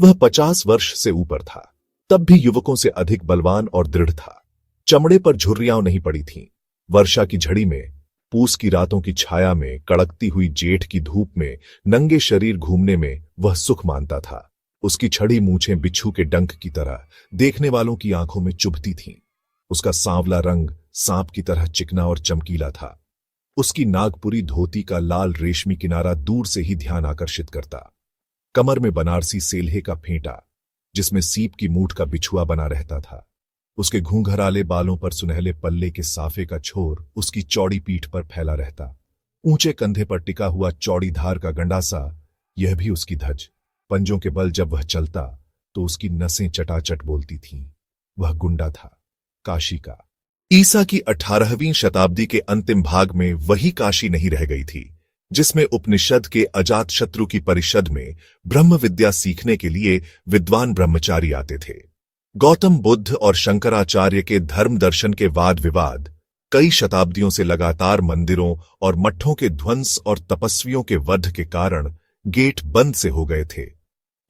वह 50 वर्ष से ऊपर था, तब भी युवकों से अधिक बलवान और दृढ़ था। चमड़े पर झुर्रियां नहीं पड़ी थीं। वर्षा की झड़ी में, पूस की रातों की छाया में, कड़कती हुई जेठ की धूप में नंगे शरीर घूमने में वह सुख मानता था। उसकी छड़ी मूंछें बिच्छू के डंक की तरह देखने वालों की आंखों में चुभती थीं। उसका सांवला रंग सांप की तरह चिकना और चमकीला था। उसकी नागपुरी धोती का लाल रेशमी किनारा दूर से ही ध्यान आकर्षित करता। कमर में बनारसी सेल्हे का फेंटा, जिसमें सीप की मूठ का बिछुआ बना रहता था। उसके घूंघराले बालों पर सुनहले पल्ले के साफे का छोर उसकी चौड़ी पीठ पर फैला रहता। ऊंचे कंधे पर टिका हुआ चौड़ी धार का गंडासा, यह भी उसकी धज। पंजों के बल जब वह चलता तो उसकी नसें चटाचट बोलती थीं। वह गुंडा था, काशी का। ईसा की 18वीं शताब्दी के अंतिम भाग में वही काशी नहीं रह गई थी जिसमें उपनिषद के अजातशत्रु की परिषद में ब्रह्म विद्या सीखने के लिए विद्वान ब्रह्मचारी आते थे। गौतम बुद्ध और शंकराचार्य के धर्म दर्शन के वाद विवाद कई शताब्दियों से लगातार मंदिरों और मठों के ध्वंस और तपस्वियों के वध के कारण गेट बंद से हो गए थे।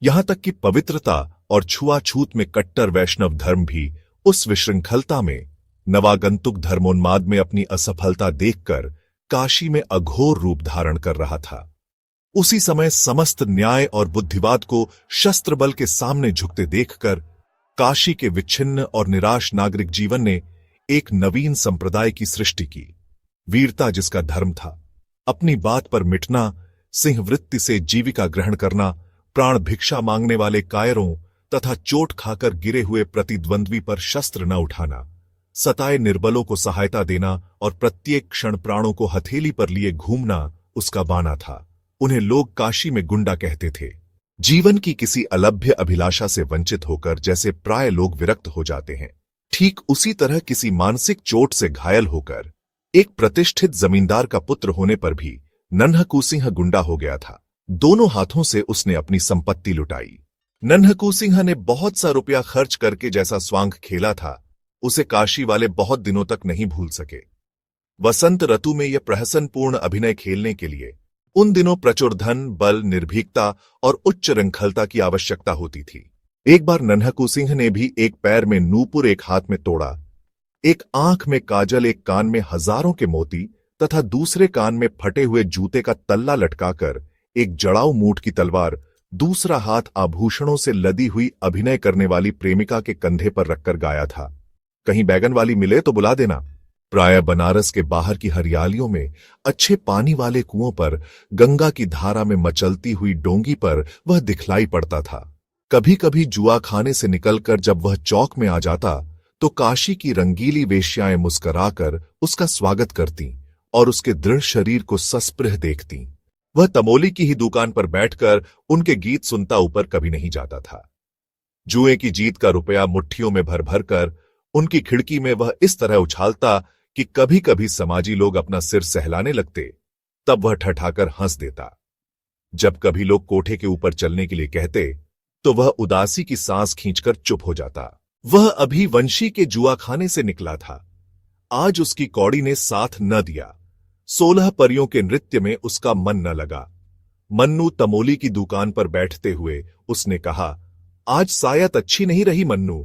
यहां तक कि पवित्रता और छुआछूत में कट्टर वैष्णव धर्म भी उस विशृंखलता में, नवागंतुक धर्मोन्माद में अपनी असफलता देखकर काशी में अघोर रूप धारण कर रहा था। उसी समय समस्त न्याय और बुद्धिवाद को शस्त्र बल के सामने झुकते देखकर काशी के विच्छिन्न और निराश नागरिक जीवन ने एक नवीन संप्रदाय की सृष्टि की। वीरता जिसका धर्म था, अपनी बात पर मिटना, सिंहवृत्ति से जीविका ग्रहण करना, प्राण भिक्षा मांगने वाले कायरों तथा चोट खाकर गिरे हुए प्रतिद्वंद्वी पर शस्त्र न उठाना, सताए निर्बलों को सहायता देना और प्रत्येक क्षण प्राणों को हथेली पर लिए घूमना उसका बाना था। उन्हें लोग काशी में गुंडा कहते थे। जीवन की किसी अलभ्य अभिलाषा से वंचित होकर जैसे प्राय लोग विरक्त हो जाते हैं, ठीक उसी तरह किसी मानसिक चोट से घायल होकर एक प्रतिष्ठित जमींदार का पुत्र होने पर भी नन्हकू सिंह गुंडा हो गया था। दोनों हाथों से उसने अपनी संपत्ति लुटाई। नन्हकू सिंह ने बहुत सा रुपया खर्च करके जैसा स्वांग खेला था, उसे काशी वाले बहुत दिनों तक नहीं भूल सके। वसंत ऋतु में यह प्रहसनपूर्ण अभिनय खेलने के लिए उन दिनों प्रचुर धन, बल, निर्भीकता और उच्च रंखलता की आवश्यकता होती थी। एक बार नन्हकू सिंह ने भी एक पैर में नूपुर, एक हाथ में तोड़ा, एक आंख में काजल, एक कान में हजारों के मोती तथा दूसरे कान में फटे हुए जूते का तल्ला लटकाकर एक जड़ाऊ मूठ की तलवार दूसरा हाथ आभूषणों से लदी हुई अभिनय करने वाली प्रेमिका के कंधे पर रखकर गाया था, कहीं बैगन वाली मिले तो बुला देना। प्राय बनारस के बाहर की हरियालियों में, अच्छे पानी वाले कुओं पर, गंगा की धारा में मचलती हुई डोंगी पर वह दिखलाई पड़ता था। कभी कभी जुआ खाने से निकलकर जब वह चौक में आ जाता तो काशी की रंगीली वेश्याएं मुस्कराकर उसका स्वागत करतीं और उसके दृढ़ शरीर को सस्पृह देखतीं। वह तमोली की ही दुकान पर बैठकर उनके गीत सुनता ऊपर कभी नहीं जाता था। जुए की जीत का रुपया मुट्ठियों में भर भर कर उनकी खिड़की में वह इस तरह उछालता कि कभी कभी समाजी लोग अपना सिर सहलाने लगते, तब वह ठठाकर हंस देता। जब कभी लोग कोठे के ऊपर चलने के लिए कहते तो वह उदासी की सांस खींचकर चुप हो जाता। वह अभी वंशी के जुआ खाने से निकला था। आज उसकी कौड़ी ने साथ न दिया। 16 परियों के नृत्य में उसका मन न लगा। मन्नू तमोली की दुकान पर बैठते हुए उसने कहा, आज सायत अच्छी नहीं रही मन्नू।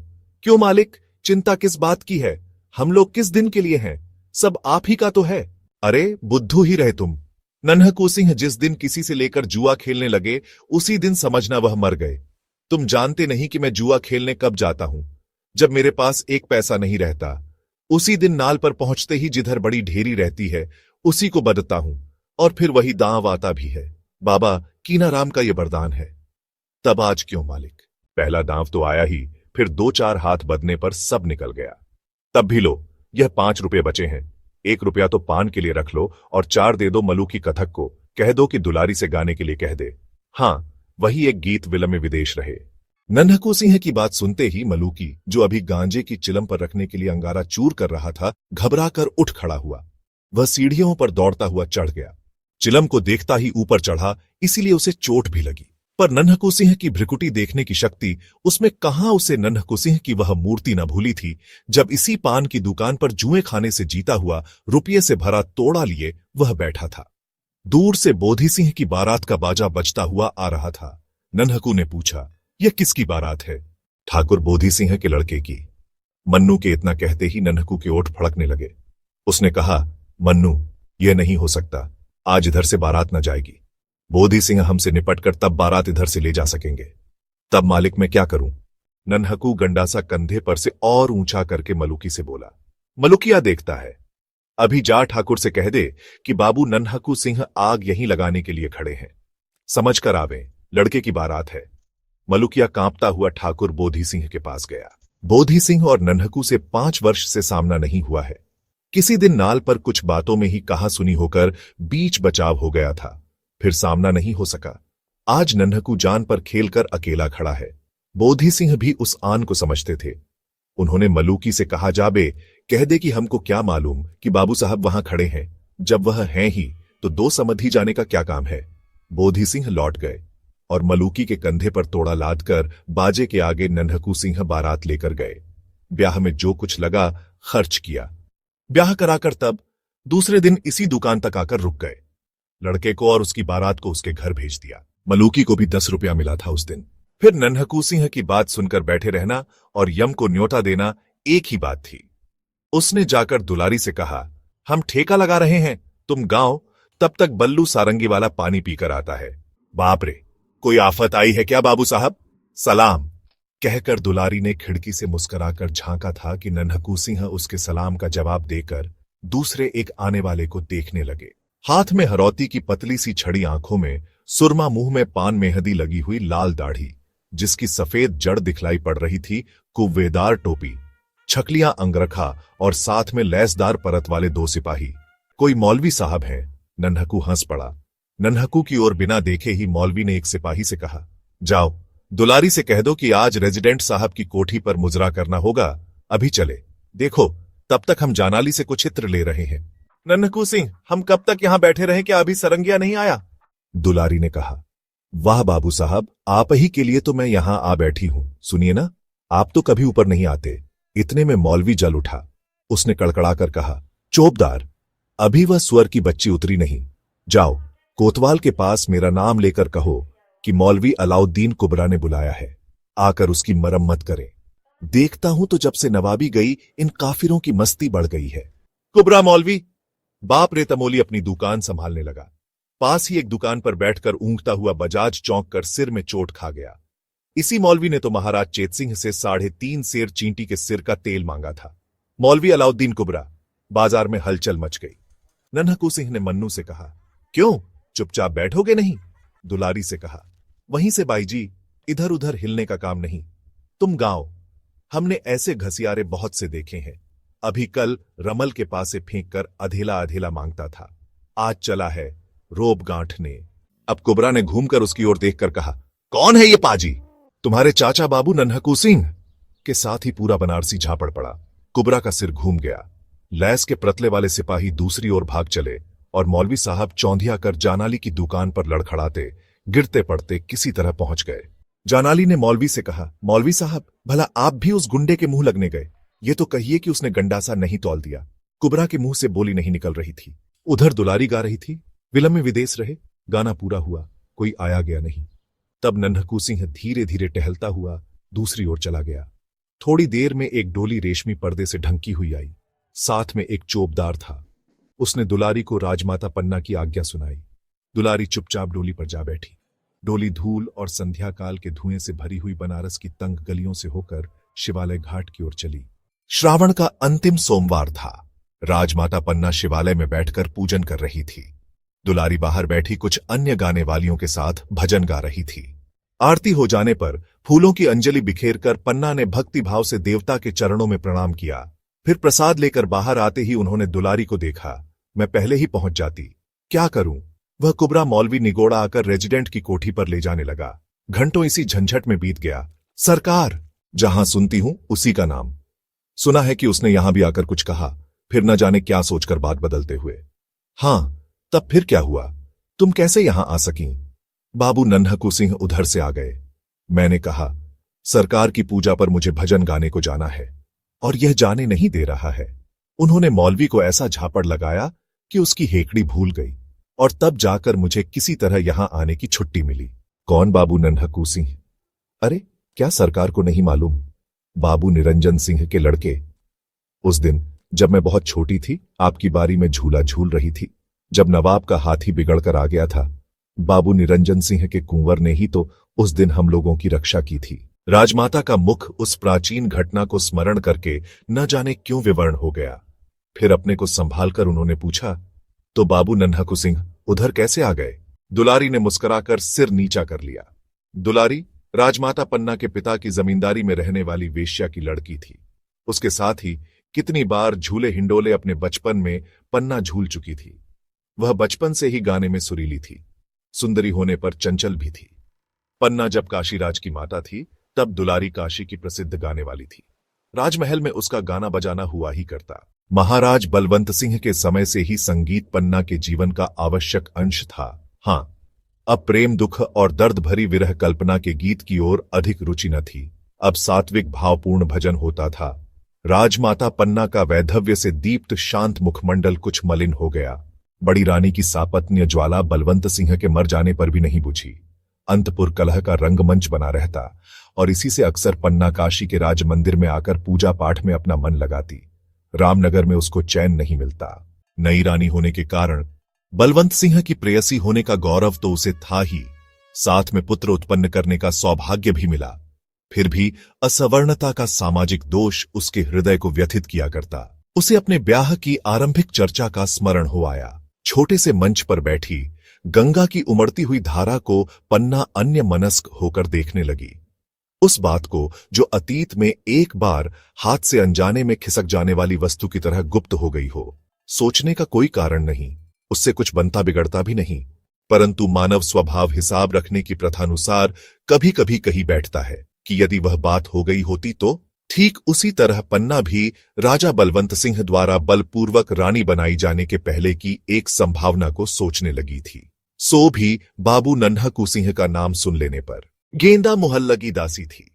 क्यों मालिक, चिंता किस बात की है? हम लोग किस दिन के लिए हैं? सब आप ही का तो है। अरे बुद्धू ही रहे तुम। नन्हकू सिंह जिस दिन किसी से लेकर जुआ खेलने लगे उसी दिन समझना वह मर गए। तुम जानते नहीं कि मैं जुआ खेलने कब जाता हूं? जब मेरे पास एक पैसा नहीं रहता। उसी दिन नाल पर पहुंचते ही जिधर बड़ी ढेरी रहती है उसी को बदता हूं, और फिर वही दांव आता भी है। बाबा कीनाराम का यह वरदान है। तब आज क्यों मालिक? पहला दांव तो आया ही, फिर 2-4 हाथ बदने पर सब निकल गया। तब भी लो, यह 5 रुपये बचे हैं। 1 रुपया तो पान के लिए रख लो और 4 दे दो मलू की कथक को। कह दो कि दुलारी से गाने के लिए कह दे। हां, वही एक गीत विलम्ब विदेश रहे। नन्हकू सिंह की बात सुनते ही मलूकी, जो अभी गांजे की चिलम पर रखने के लिए अंगारा चूर कर रहा था, घबराकर उठ खड़ा हुआ। वह सीढ़ियों पर दौड़ता हुआ चढ़ गया। चिलम को देखता ही ऊपर चढ़ा, इसीलिए उसे चोट भी लगी। पर नन्हकू सिंह की भ्रिकुटी देखने की शक्ति उसमें कहां उसे नन्हकू सिंह की वह मूर्ति न भूली थी, जब इसी पान की दुकान पर जुए खाने से जीता हुआ रुपये से भरा तोड़ा लिए वह बैठा था। दूर से बोधी सिंह की बारात का बाजा बजता हुआ आ रहा था। नन्हकू ने पूछा, यह किसकी बारात है? ठाकुर बोधी सिंह के लड़के की। मन्नू के इतना कहते ही नन्हकू के ओठ फड़कने लगे। उसने कहा, मन्नू, यह नहीं हो सकता, आज इधर से बारात न जाएगी। बोधी सिंह हमसे निपटकर तब बारात इधर से ले जा सकेंगे। तब मालिक मैं क्या करूं? नन्हकू गंडासा कंधे पर से और ऊंचा करके मलुकी से बोला। मलुकिया देखता है, अभी जा ठाकुर से कह दे कि बाबू नन्हकू सिंह आग यहीं लगाने के लिए खड़े हैं, समझ कर आवे, लड़के की बारात है। मलुकिया कांपता हुआ ठाकुर बोधी सिंह के पास गया। बोधी सिंह और नन्हकू से 5 वर्ष से सामना नहीं हुआ है। किसी दिन नाल पर कुछ बातों में ही कहा सुनी होकर बीच बचाव हो गया था, फिर सामना नहीं हो सका। आज नन्हकू जान पर खेलकर अकेला खड़ा है। बोधी सिंह भी उस आन को समझते थे। उन्होंने मलुकी से कहा, जाबे कह दे कि हमको क्या मालूम कि बाबू साहब वहां खड़े हैं, जब वह हैं ही तो 2 समधी जाने का क्या काम है। बोधी सिंह लौट गए और मलुकी के कंधे पर तोड़ा लादकर बाजे के आगे नन्हकू सिंह बारात लेकर गए। ब्याह में जो कुछ लगा खर्च किया। ब्याह कराकर तब दूसरे दिन इसी दुकान तक आकर रुक गए। लड़के को और उसकी बारात को उसके घर भेज दिया। मलुकी को भी 10 रुपया मिला था उस दिन। फिर नन्हकू सिंह की बात सुनकर बैठे रहना और यम को न्योता देना एक ही बात थी। उसने जाकर दुलारी से कहा, हम ठेका लगा रहे हैं, तुम गांव, तब तक बल्लू सारंगी वाला पानी पीकर आता है। बाप रे, कोई आफत आई है क्या बाबू साहब? सलाम, कहकर दुलारी ने खिड़की से मुस्कुराकर झांका था कि नन्हकू सिंह उसके सलाम का जवाब देकर दूसरे एक आने वाले को देखने लगे। हाथ में हरौती की पतली सी छड़ी आंखों में, सुरमा मुंह में पान मेहंदी लगी हुई लाल दाढ़ी, जिसकी सफेद जड़ दिखलाई पड़ रही थी, कुव्वेदार टोपी, छकलियां अंगरखा और साथ में लैसदार परत वाले 2 सिपाही। कोई मौलवी साहब हैं? नन्हकू हंस पड़ा। नन्हकू की ओर बिना देखे ही मौलवी ने एक सिपाही से कहा, जाओ दुलारी से कह दो कि आज रेजिडेंट साहब की कोठी पर मुजरा करना होगा, अभी चले। देखो, तब तक हम जानाली से कुछ इत्र ले रहे हैं। नन्हकू सिंह, हम कब तक यहां बैठे रहे, क्या अभी सरंगिया नहीं आया? दुलारी ने कहा, वाह बाबू साहब, आप ही के लिए तो मैं यहां आ बैठी हूं, सुनिए ना, आप तो कभी ऊपर नहीं आते। इतने में मौलवी जल उठा। उसने कड़कड़ाकर कहा, चोपदार, अभी वह स्वर की बच्ची उतरी नहीं, जाओ कोतवाल के पास मेरा नाम लेकर कहो कि मौलवी अलाउद्दीन कुबरा ने बुलाया है, आकर उसकी मरम्मत करें। देखता हूं तो जब से नवाबी गई इन काफिरों की मस्ती बढ़ गई है। कुबरा मौलवी? बाप रे तमोली अपनी दुकान संभालने लगा। पास ही एक दुकान पर बैठकर ऊँघता हुआ बजाज चौंक कर सिर में चोट खा गया। इसी मौलवी ने तो महाराज चेत सिंह से 3.5 सेर चींटी के सिर का तेल मांगा था। मौलवी अलाउद्दीन कुबरा। बाजार में हलचल मच गई। नन्हकू सिंह ने मन्नू से कहा, क्यों चुपचाप बैठोगे नहीं? दुलारी से कहा, वहीं से बाई जी, इधर उधर हिलने का काम नहीं। तुम गाओ, हमने ऐसे घसियारे बहुत से देखे हैं। अभी कल रमल के पास से फेंक कर अधेला अधेला मांगता था, आज चला है रोब गांठने। अब कुबरा ने घूमकर उसकी ओर देखकर कहा, कौन है ये पाजी? तुम्हारे चाचा बाबू नन्हकू सिंह। के साथ ही पूरा बनारसी झापड़ पड़ा। कुबरा का सिर घूम गया। लैस के प्रतले वाले सिपाही दूसरी ओर भाग चले और मौलवी साहब चौंधिया कर जानाली की दुकान पर लड़खड़ाते गिरते पड़ते किसी तरह पहुंच गए। जानाली ने मौलवी से कहा, मौलवी साहब, भला आप भी उस गुंडे के मुंह लगने गए? ये तो कहिए कि उसने गंडासा नहीं तौल दिया। कुबरा के मुंह से बोली नहीं निकल रही थी। उधर दुलारी गा रही थी, विलम में विदेश रहे। गाना पूरा हुआ, कोई आया गया नहीं। तब नन्हकू सिंह धीरे धीरे टहलता हुआ दूसरी ओर चला गया। थोड़ी देर में एक डोली रेशमी पर्दे से ढंकी हुई आई, साथ में एक चोपदार था। उसने दुलारी को राजमाता पन्ना की आज्ञा सुनाई। दुलारी चुपचाप डोली पर जा बैठी। डोली धूल और संध्या काल के धुएं से भरी हुई बनारस की तंग गलियों से होकर शिवालय घाट की ओर चली। श्रावण का अंतिम सोमवार था। राजमाता पन्ना शिवालय में बैठकर पूजन कर रही थी। दुलारी बाहर बैठी कुछ अन्य गाने वालियों के साथ भजन गा रही थी। आरती हो जाने पर फूलों की अंजलि बिखेरकर पन्ना ने भक्ति भाव से देवता के चरणों में प्रणाम किया। फिर प्रसाद लेकर बाहर आते ही उन्होंने दुलारी को देखा। मैं पहले ही पहुंच जाती, क्या करूं? वह कुबरा मौलवी निगोड़ा आकर रेजिडेंट की कोठी पर ले जाने लगा। घंटों इसी झंझट में बीत गया। सरकार, जहां सुनती हूं उसी का नाम। सुना है कि उसने यहां भी आकर कुछ कहा, फिर न जाने क्या सोचकर बात बदलते हुए। हां, तब फिर क्या हुआ? तुम कैसे यहां आ सकीं? बाबू नन्हकू सिंह उधर से आ गए। मैंने कहा, सरकार की पूजा पर मुझे भजन गाने को जाना है और यह जाने नहीं दे रहा है। उन्होंने मौलवी को ऐसा झापड़ लगाया कि उसकी हेकड़ी भूल गई और तब जाकर मुझे किसी तरह यहां आने की छुट्टी मिली। कौन बाबू नन्हकू सिंह? अरे क्या सरकार को नहीं मालूम? बाबू निरंजन सिंह के लड़के। उस दिन जब मैं बहुत छोटी थी, आपकी बारी में झूला झूल रही थी। जब नवाब का हाथी बिगड़कर आ गया था, बाबू निरंजन सिंह के कुंवर ने ही तो उस दिन हम लोगों की रक्षा की थी। राजमाता का मुख उस प्राचीन घटना को स्मरण करके न जाने क्यों विवर्ण हो गया। फिर अपने को संभालकर उन्होंने पूछा, तो बाबू नन्हकू सिंह उधर कैसे आ गए? दुलारी ने मुस्कुराकर सिर नीचा कर लिया। दुलारी राजमाता पन्ना के पिता की जमींदारी में रहने वाली वेश्या की लड़की थी। उसके साथ ही कितनी बार झूले हिंडोले अपने बचपन में पन्ना झूल चुकी थी। वह बचपन से ही गाने में सुरीली थी, सुंदरी होने पर चंचल भी थी। पन्ना जब काशीराज की माता थी, तब दुलारी काशी की प्रसिद्ध गाने वाली थी। राजमहल में उसका गाना बजाना हुआ ही करता। महाराज बलवंत सिंह के समय से ही संगीत पन्ना के जीवन का आवश्यक अंश था। हां, अब प्रेम दुख और दर्द भरी विरह कल्पना के गीत की ओर अधिक रुचि न थी। अब सात्विक भावपूर्ण भजन होता था। राजमाता पन्ना का वैधव्य से दीप्त शांत मुखमंडल कुछ मलिन हो गया। बड़ी रानी की सापत्न्य ज्वाला बलवंत सिंह के मर जाने पर भी नहीं बुझी। अंतपुर कलह का रंगमंच बना रहता और इसी से अक्सर पन्ना काशी के राज मंदिर में आकर पूजा पाठ में अपना मन लगाती। रामनगर में उसको चैन नहीं मिलता। नई रानी होने के कारण बलवंत सिंह की प्रेयसी होने का गौरव तो उसे था ही, साथ में पुत्र उत्पन्न करने का सौभाग्य भी मिला। फिर भी असवर्णता का सामाजिक दोष उसके हृदय को व्यथित किया करता। उसे अपने ब्याह की आरंभिक चर्चा का स्मरण हो आया। छोटे से मंच पर बैठी गंगा की उमड़ती हुई धारा को पन्ना अन्य मनस्क होकर देखने लगी। उस बात को जो अतीत में एक बार हाथ से अनजाने में खिसक जाने वाली वस्तु की तरह गुप्त हो गई हो। सोचने का कोई कारण नहीं, उससे कुछ बनता बिगड़ता भी नहीं, परंतु मानव स्वभाव हिसाब रखने की प्रथानुसार कभी कभी कही बैठता है कि यदि वह बात हो गई होती तो। ठीक उसी तरह पन्ना भी राजा बलवंत सिंह द्वारा बलपूर्वक रानी बनाई जाने के पहले की एक संभावना को सोचने लगी थी, सो भी बाबू नन्हकू सिंह का नाम सुन लेने पर। गेंदा मुहल्लगी दासी थी।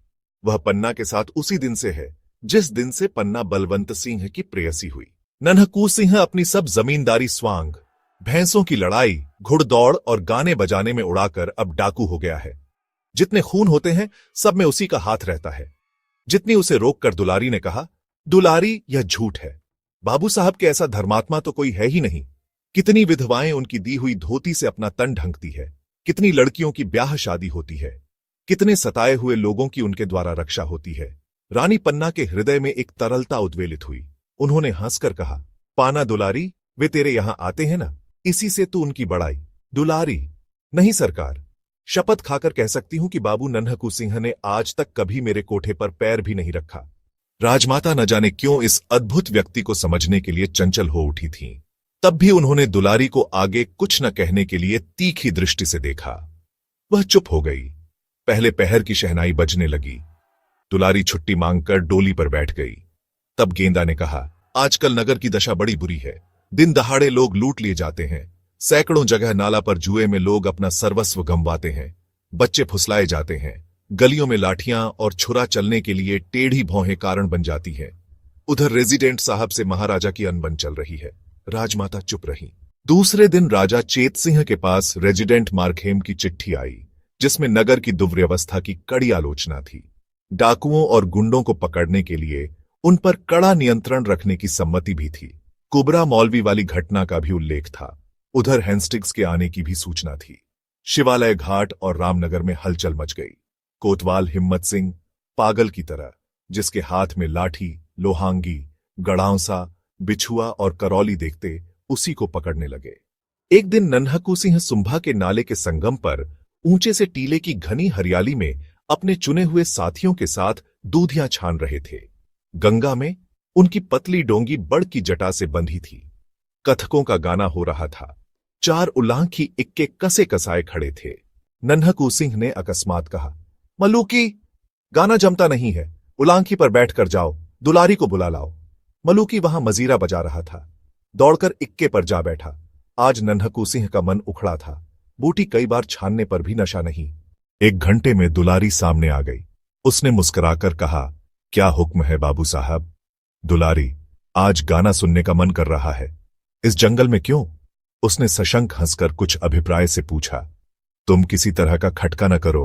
वह पन्ना के साथ उसी दिन से है जिस दिन से पन्ना बलवंत सिंह की प्रेयसी हुई। नन्हकू सिंह अपनी सब जमींदारी स्वांग, भैंसों की लड़ाई, घुड़दौड़ और गाने बजाने में उड़ाकर अब डाकू हो गया है। जितने खून होते हैं सब में उसी का हाथ रहता है। जितनी उसे रोककर दुलारी ने कहा, दुलारी यह झूठ है, बाबू साहब के ऐसा धर्मात्मा तो कोई है ही नहीं। कितनी विधवाएं उनकी दी हुई धोती से अपना तन ढंकती है, कितनी लड़कियों की ब्याह शादी होती है, कितने सताए हुए लोगों की उनके द्वारा रक्षा होती है। रानी पन्ना के हृदय में एक तरलता उद्वेलित हुई। उन्होंने हंसकर कहा, पाना दुलारी, वे तेरे यहां आते हैं ना, इसी से तू उनकी बड़ाई। दुलारी, नहीं सरकार, शपथ खाकर कह सकती हूं कि बाबू नन्हकू सिंह ने आज तक कभी मेरे कोठे पर पैर भी नहीं रखा। राजमाता न जाने क्यों इस अद्भुत व्यक्ति को समझने के लिए चंचल हो उठी थीं। तब भी उन्होंने दुलारी को आगे कुछ न कहने के लिए तीखी दृष्टि से देखा। वह चुप हो गई। पहले पहर की शहनाई बजने लगी। दुलारी छुट्टी मांगकर डोली पर बैठ गई। तब गेंदा ने कहा, आजकल नगर की दशा बड़ी बुरी है। दिन दहाड़े लोग लूट लिए जाते हैं। सैकड़ों जगह नाला पर जुए में लोग अपना सर्वस्व गंवाते हैं। बच्चे फुसलाए जाते हैं। गलियों में लाठियां और छुरा चलने के लिए टेढ़ी भौहें कारण बन जाती हैं। उधर रेजिडेंट साहब से महाराजा की अनबन चल रही है। राजमाता चुप रही। दूसरे दिन राजा चेत सिंह के पास रेजिडेंट मार्कहेम की चिट्ठी आई, जिसमें नगर की दुर्व्यवस्था की कड़ी आलोचना थी। डाकुओं और गुंडों को पकड़ने के लिए उन पर कड़ा नियंत्रण रखने की सम्मति भी थी। कुबरा मौलवी वाली घटना का भी उल्लेख था। उधर हैंस्टिग्स के आने की भी सूचना थी। शिवालय घाट और रामनगर में हलचल मच गई। कोतवाल हिम्मत सिंह पागल की तरह, जिसके हाथ में लाठी, लोहांगी, गड़ांसा, बिछुआ और करौली देखते उसी को पकड़ने लगे। एक दिन नन्हकू सिंह सुंभा के नाले के संगम पर ऊंचे से टीले की घनी हरियाली में अपने चुने हुए साथियों के साथ दूधियां छान रहे थे। गंगा में उनकी पतली डोंगी बड़ की जटा से बंधी थी। कथकों का गाना हो रहा था। चार उल्लांखी इक्के कसे कसाए खड़े थे। नन्हकू सिंह ने अकस्मात कहा, मलूकी, गाना जमता नहीं है, उल्लांखी पर बैठकर जाओ, दुलारी को बुला लाओ। मलूकी वहां मजीरा बजा रहा था। दौड़कर इक्के पर जा बैठा। आज नन्हकू सिंह का मन उखड़ा था। बूटी कई बार छानने पर भी नशा नहीं। 1 घंटे में दुलारी सामने आ गई। उसने मुस्कुराकर कहा, क्या हुक्म है बाबू साहब? दुलारी, आज गाना सुनने का मन कर रहा है। इस जंगल में क्यों? उसने सशंक हंसकर कुछ अभिप्राय से पूछा। तुम किसी तरह का खटका न करो,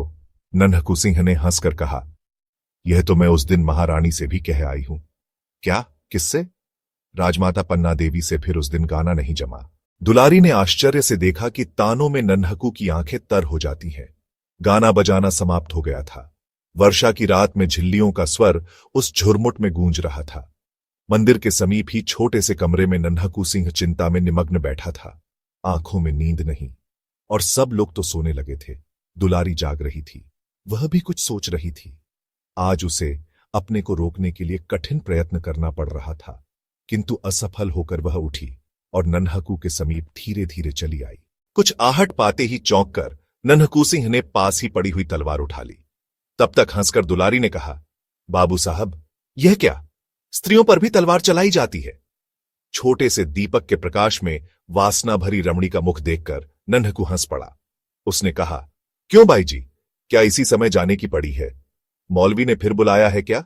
नन्हकू सिंह ने हंसकर कहा, यह तो मैं उस दिन महारानी से भी कह आई हूं। क्या, किससे? राजमाता पन्ना देवी से फिर उस दिन गाना नहीं जमा। दुलारी ने आश्चर्य से देखा कि तानों में नन्हकू की आंखें तर हो जाती हैं। गाना बजाना समाप्त हो गया था। वर्षा की रात में झिल्लियों का स्वर उस झुरमुट में गूंज रहा था। मंदिर के समीप ही छोटे से कमरे में नन्हकू सिंह चिंता में निमग्न बैठा था। आंखों में नींद नहीं, और सब लोग तो सोने लगे थे। दुलारी जाग रही थी। वह भी कुछ सोच रही थी। आज उसे अपने को रोकने के लिए कठिन प्रयत्न करना पड़ रहा था, किंतु असफल होकर वह उठी और नन्हकू के समीप धीरे धीरे चली आई। कुछ आहट पाते ही चौंक कर नन्हकू सिंह ने पास ही पड़ी हुई तलवार उठा ली। तब तक हंसकर दुलारी ने कहा, बाबू साहब, यह क्या? स्त्रियों पर भी तलवार चलाई जाती है? छोटे से दीपक के प्रकाश में वासना भरी रमणी का मुख देखकर नन्हकू हंस पड़ा। उसने कहा, क्यों बाई जी, क्या इसी समय जाने की पड़ी है? मौलवी ने फिर बुलाया है क्या?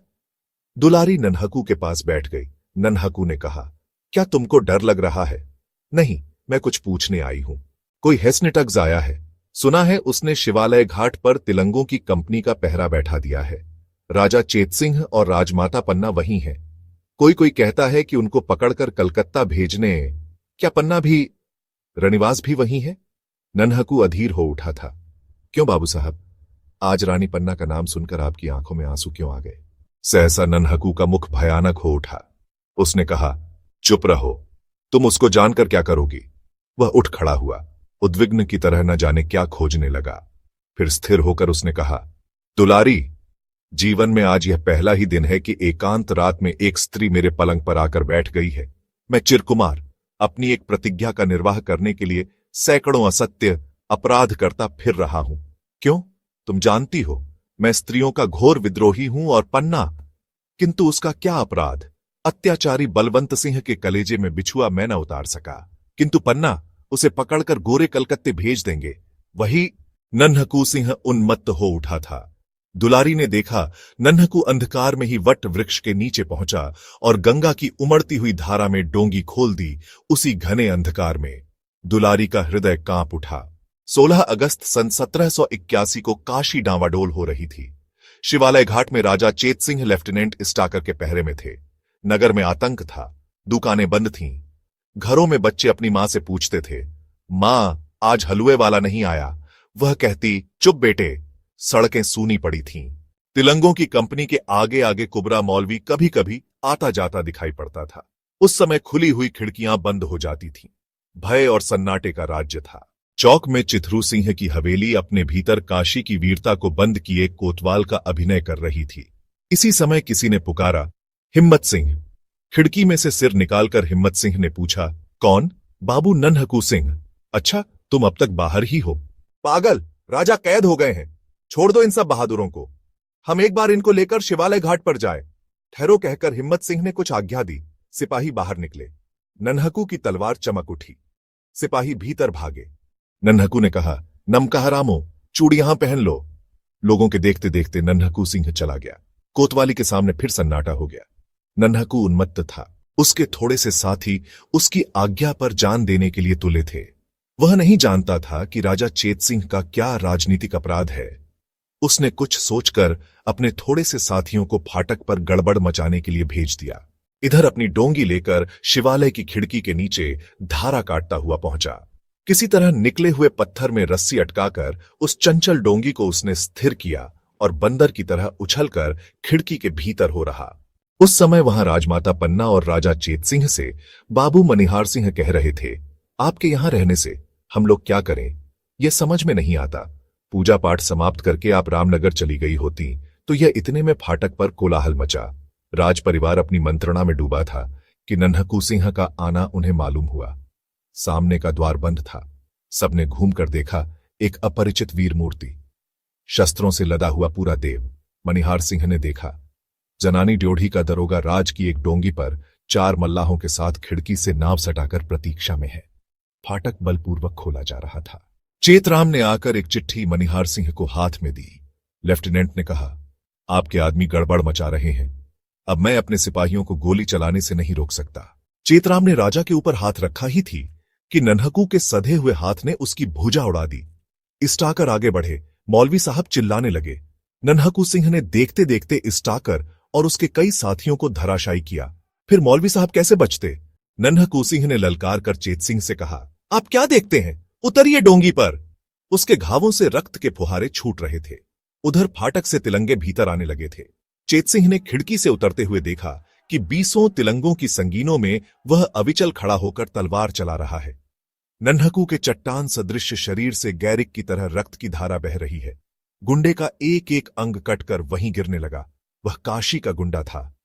दुलारी नन्हकू के पास बैठ गई। नन्हकू ने कहा, क्या तुमको डर लग रहा है? नहीं, मैं कुछ पूछने आई हूं। कोई हेस्नेटग्स आया है? सुना है उसने शिवालय घाट पर तिलंगों की कंपनी का पहरा बैठा दिया है। राजा चेतसिंह और राजमाता पन्ना वहीं हैं। कोई कोई कहता है कि उनको पकड़कर कलकत्ता भेजने। क्या पन्ना भी, रनिवास भी वहीं है? नन्हकू अधीर हो उठा था। क्यों बाबू साहब, आज रानी पन्ना का नाम सुनकर आपकी आंखों में आंसू क्यों आ गए? सहसा नन्हकू का मुख भयानक हो उठा। उसने कहा, चुप रहो, तुम उसको जानकर क्या करोगी? वह उठ खड़ा हुआ, उद्विग्न की तरह न जाने क्या खोजने लगा। फिर स्थिर होकर उसने कहा, दुलारी, जीवन में आज यह पहला ही दिन है कि एकांत रात में एक स्त्री मेरे पलंग पर आकर बैठ गई है। मैं चिरकुमार अपनी एक प्रतिज्ञा का निर्वाह करने के लिए सैकड़ों असत्य अपराध करता फिर रहा हूं। क्यों? तुम जानती हो मैं स्त्रियों का घोर विद्रोही हूं, और पन्ना, किंतु उसका क्या अपराध? अत्याचारी बलवंत सिंह के कलेजे में बिछुआ मैं न उतार सका, किंतु पन्ना उसे पकड़कर गोरे कलकत्ते भेज देंगे। वही। नन्हकू सिंह उन्मत्त हो उठा था। दुलारी ने देखा नन्हकू अंधकार में ही वट वृक्ष के नीचे पहुंचा और गंगा की उमड़ती हुई धारा में डोंगी खोल दी। उसी घने अंधकार में दुलारी का हृदय कांप उठा। 16 अगस्त सन 1781 को काशी डांवाडोल हो रही थी। शिवालय घाट में राजा चेतसिंह लेफ्टिनेंट स्टाकर के पहरे में थे। नगर में आतंक था। दुकानें बंद थीं। घरों में बच्चे अपनी मां से पूछते थे, मां, आज हलवे वाला नहीं आया? वह कहती, चुप बेटे। सड़कें सूनी पड़ी थीं। तिलंगों की कंपनी के आगे आगे कुबरा मौलवी कभी कभी आता जाता दिखाई पड़ता था। उस समय खुली हुई खिड़कियां बंद हो जाती थीं। भय और सन्नाटे का राज्य था। चौक में चिथरू सिंह की हवेली अपने भीतर काशी की वीरता को बंद किए कोतवाल का अभिनय कर रही थी। इसी समय किसी ने पुकारा, हिम्मत सिंह। खिड़की में से सिर निकालकर हिम्मत सिंह ने पूछा, कौन? बाबू नन्हकू सिंह। अच्छा, तुम अब तक बाहर ही हो? पागल, राजा कैद हो गए हैं। छोड़ दो इन सब बहादुरों को। हम एक बार इनको लेकर शिवालय घाट पर जाए। ठहरो कहकर हिम्मत सिंह ने कुछ आज्ञा दी। सिपाही बाहर निकले। नन्हकू की तलवार चमक उठी। सिपाही भीतर भागे। नन्हकू ने कहा, नमकहरामो, चूड़ी यहां पहन लो। लोगों के देखते देखते नन्हकू सिंह चला गया। कोतवाली के सामने फिर सन्नाटा हो गया। नन्हकू उन्मत्त था। उसके थोड़े से साथी उसकी आज्ञा पर जान देने के लिए तुले थे। वह नहीं जानता था कि राजा चेतसिंह का क्या राजनीतिक अपराध है। उसने कुछ सोचकर अपने थोड़े से साथियों को फाटक पर गड़बड़ मचाने के लिए भेज दिया। इधर अपनी डोंगी लेकर शिवालय की खिड़की के नीचे धारा काटता हुआ पहुंचा। किसी तरह निकले हुए पत्थर में रस्सी अटकाकर उस चंचल डोंगी को उसने स्थिर किया और बंदर की तरह उछलकर खिड़की के भीतर हो रहा। उस समय वहां राजमाता पन्ना और राजा चेतसिंह से बाबू मनिहार सिंह कह रहे थे, आपके यहां रहने से हम लोग क्या करें? यह समझ में नहीं आता। पूजा पाठ समाप्त करके आप रामनगर चली गई होती तो यह इतने में फाटक पर कोलाहल मचा। राज परिवार अपनी मंत्रणा में डूबा था कि नन्हकू सिंह का आना उन्हें मालूम हुआ। सामने का द्वार बंद था। सबने घूमकर देखा, एक अपरिचित वीर मूर्ति, शस्त्रों से लदा हुआ पूरा देव। मनिहार सिंह ने देखा, जनानी ड्योढ़ी का दरोगा राज की एक डोंगी पर 4 मल्लाहों के साथ खिड़की से नाव सटाकर प्रतीक्षा में है। फाटक बलपूर्वक खोला जा रहा था। चेतराम ने आकर एक चिट्ठी मनिहार सिंह को हाथ में दी। लेफ्टिनेंट ने कहा, आपके आदमी गड़बड़ मचा रहे हैं। अब मैं अपने सिपाहियों को गोली चलाने से नहीं रोक सकता। चेतराम ने राजा के ऊपर हाथ रखा ही थी कि नन्हकू के सधे हुए हाथ ने उसकी भुजा उड़ा दी। स्टाकर आगे बढ़े, मौलवी साहब चिल्लाने लगे। नन्हकू सिंह ने देखते देखते इस्टाकर और उसके कई साथियों को धराशायी किया। फिर मौलवी साहब कैसे बचते? नन्हकू सिंह ने ललकार कर चेत सिंह से कहा, आप क्या देखते हैं, उतरिए डोंगी पर। उसके घावों से रक्त के फुहारे छूट रहे थे। उधर फाटक से तिलंगे भीतर आने लगे थे। चेत सिंह ने खिड़की से उतरते हुए देखा कि 20 तिलंगों की संगीनों में वह अविचल खड़ा होकर तलवार चला रहा है। नन्हकू के चट्टान सदृश शरीर से गैरिक की तरह रक्त की धारा बह रही है। गुंडे का एक एक अंग कटकर वहीं गिरने लगा। वह काशी का गुंडा था।